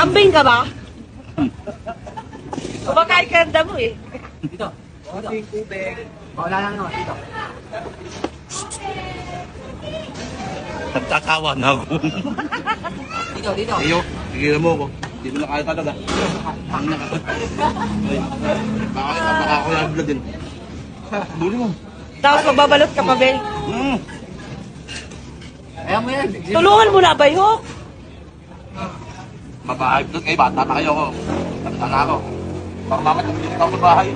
Kambing ka ba? Kumakain ka ng damo eh. Dito. Wala lang naman. Dito. Nagtatawa na ako. Dito. Iyo, tigilan mo ako. Hindi mo na kaya talaga. Ang na ka. Baka ako yung blood din. Buli mo. Tapos magbabalot ka pa, Ben. Ayaw mo yan. Tulungan mo na, Bayhok. Mabahay blood kayo, bata na kayo ako. Bata na ako. Baka mamatapit ako sa bahay.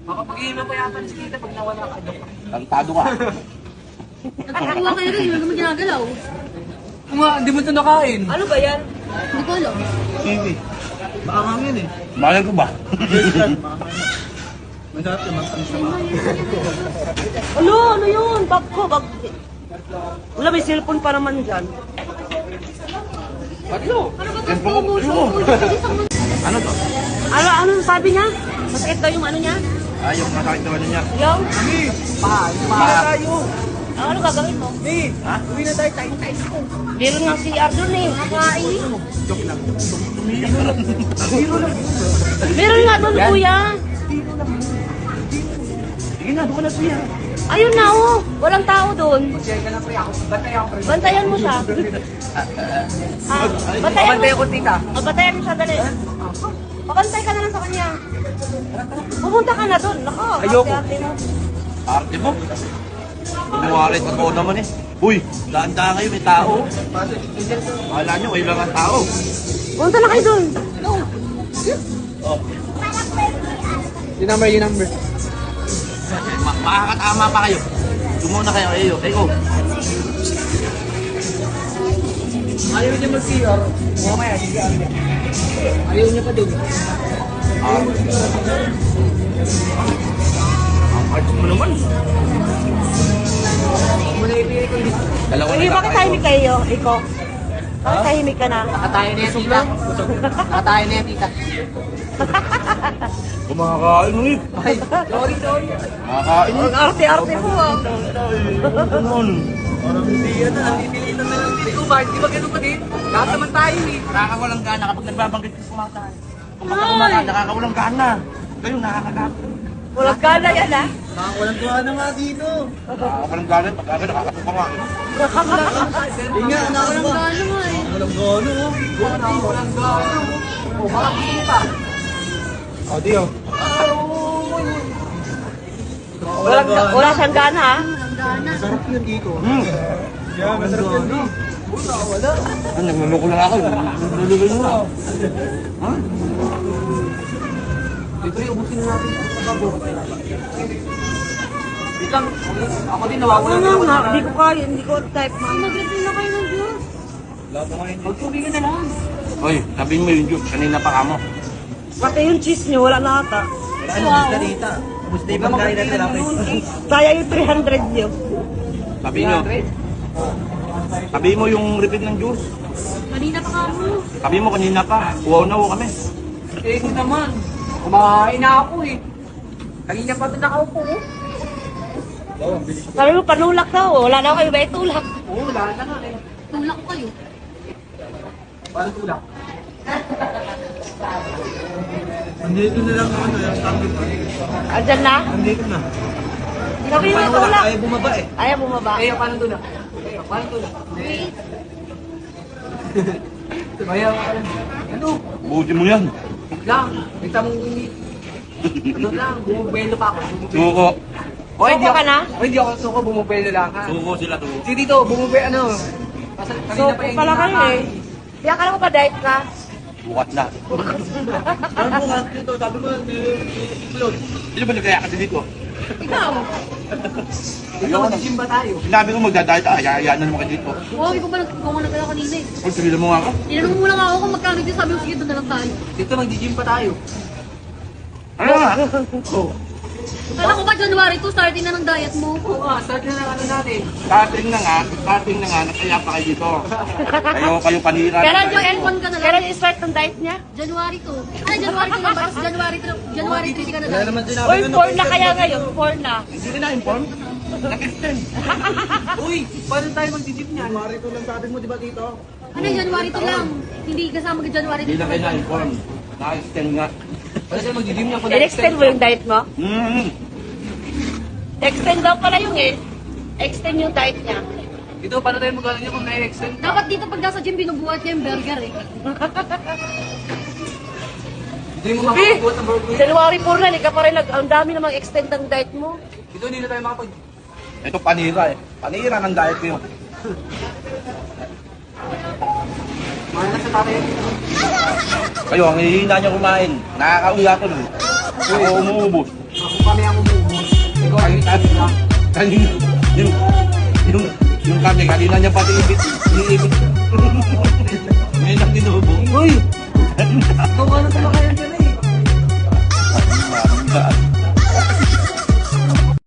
Makapag-iiba pa yapan si Tita pag nawala ka. Tantado ka. Nakakuha kayo rin, hindi mo ginagalaw. Hindi mo ito nakain. Ano ba yan? Hindi ko alam. TV. Baka mangin eh. Bakit ko ba? Masarap yung matamis na Ano yun? Bag ko, bag. Wala, may cellphone pa naman dyan. Patlo. Ano ba ito? Umuso. Ano to? Ano sabi niya? Masakit daw yung ano niya? Ayaw masakit naman niya. Yung? Pa tayo. Ano gagawin mo? Ha? Uwi na tayo. Tayo ko. Meron nga si Ardon eh. Nakain. Joke lang. Meron nga doon, kuya. Sige na, doon na siya. Ayun na, oh. Walang tao doon. Mag-share ka na pre. Bantay ako pre. Bantayan mo siya. Bantayan Bantay mo. ako Tita. Bantayan mo siya, dali. Pakantay ka na lang sa kanya. Pumunta ka na doon. Nako, Ayoko. ate mo. Arte mo. Kumuwarit, totoo naman eh. Uy, daan-daan kayo, may tao. Mahala nyo, kayo lang ang tao. Pumunta na kayo doon. Yung number. Makakatama pa kayo. Dumuna kayo, ayo. Eko. Ayaw niya mag-CR. Mamaya, sige. Ayaw niya pa din. Ang arts mo naman. Muna ibigay ko dito. Dalawa Hindi, na bakit tahimik kayo, Iko? Bakit tahimik ka na? Nakatayo na yan, Tita. Nakatayo na yan, Tita. Kumakain mo eh. Ay, sorry. Kumakain Ang arte-arte mo ah. Ganon. Hindi yan na, napipilitan na lang din. Ba, hindi ba ganun pa din? Lahat naman tayo eh. Nakakawalang gana kapag nagbabanggit ka kumakain. Kung kumakain, nakakawalang gana. Kayo nakakagapon. Walang gana yan ah. Walang gawa na nga dito. Nakakawalang gana, pag-aga nakakatupa nga. Hindi nga, Walang gano nga eh. Walang gano. Walang gano. O, baka gusto mo pa. O, di o. Wala siyang gana ah. Walang gana. Sarap yun dito. Yeah, Masarap yun dito. Wala. Nagluloko lang ako. Nagluloko na. Ha? Dito yung ubusin na natin. Wait lang. Ako din nawawala. Ano nga, hindi ko kaya, hindi ko type man. Mag-refill na kayo ng juice. Magtubigan na lang. Oy, sabihin mo yung juice. Kanina pa ka mo. Pati yung cheese niyo, wala na ata. Gusto yung pagkain natin lang. Kaya yung 300 niyo. Sabihin nyo. Sabihin mo yung repeat ng juice. Kanina pa ka mo. Sabihin mo kanina pa. Uwaw na uwaw kami. Eh, ito naman. Kumakain na ako eh. Kanina pa ito nakaupo. Sabi mo, panulak daw. Wala na kayo ba itulak? Oo, wala na nga eh. Tulak ko kayo. Paano tulak? Andito na lang ano, yung standard pa. Andyan na? Andito na. Sabi mo itulak. Ayaw bumaba eh. Ayaw bumaba. Eh, paano tulak? Paano tulak? Ayaw. Ano? Buti mo yan. Wait lang. Wait lang mong ini. Ano lang, bumubelo pa ako. Suko. Suko ka na? O, hindi ako suko, bumubelo lang ha. Suko sila to. Si Tito, bumubelo ano. Kanina So, pa yung pala kayo eh. Kaya akala ko pa diet ka. Bukat na. Ano mo nga dito, sabi mo, upload. Sino ba nagkaya kasi dito? Ikaw! Ikaw, mag-gym ba tayo? Sinabi ko magdadayet ka, ayayaan na naman kayo dito. Oo, ikaw ba nagkakala kanina eh. Kung sabihin mo nga ako. Tinanong mo lang ako kung magkano dito. Sabi ko, sige, doon na lang tayo. Dito, mag-gym pa tayo. Ano nga? Oo. Kala ko ba January 2, starting na ng diet mo? Oo nga, start na lang ano natin. Starting na nga, nakaya pa kayo dito. Kayo panira. Kailan yung L1 ka na lang? Kailan yung start ng diet niya? January 2. Ay, January 2 lang. Tapos January 3 ka na lang. Uy, 4 na kaya ngayon. 4 na. Hindi rin na-inform. Nag-extend. Uy, paano tayo mag-gym niyan? January 2 lang sabi mo, di ba dito? Ano, January 2 lang. Hindi kasama ka January 2. Hindi na kayo na-inform. Na-extend nga. Kasi mag-gym niya kung In-extend mo yung diet mo? Mm-hmm. Extend daw pala yung extend yung diet niya. Ito, paano tayo magaling niya kung na-extend? Dapat dito pag nasa gym, binubuhat niya yung burger eh. Hindi mo makakabuhat ng burger. January 4 na, ka pa rin ang dami namang extend ng diet mo. Ito, hindi na tayo makapag... Ito panira eh. Panira ng diet ko yun. Mahal na sa tatay. Kayo, ang hihina niyo kumain. Nakakauya ko nun. Ako umuubos. Ako kami ang umuumos. Ikaw ay Kanina, yung kami, kanina niya pati ibit. Iniibit. Ngayon ang tinubo. Uy! Ikaw ka na kumakayan ka na eh. Ang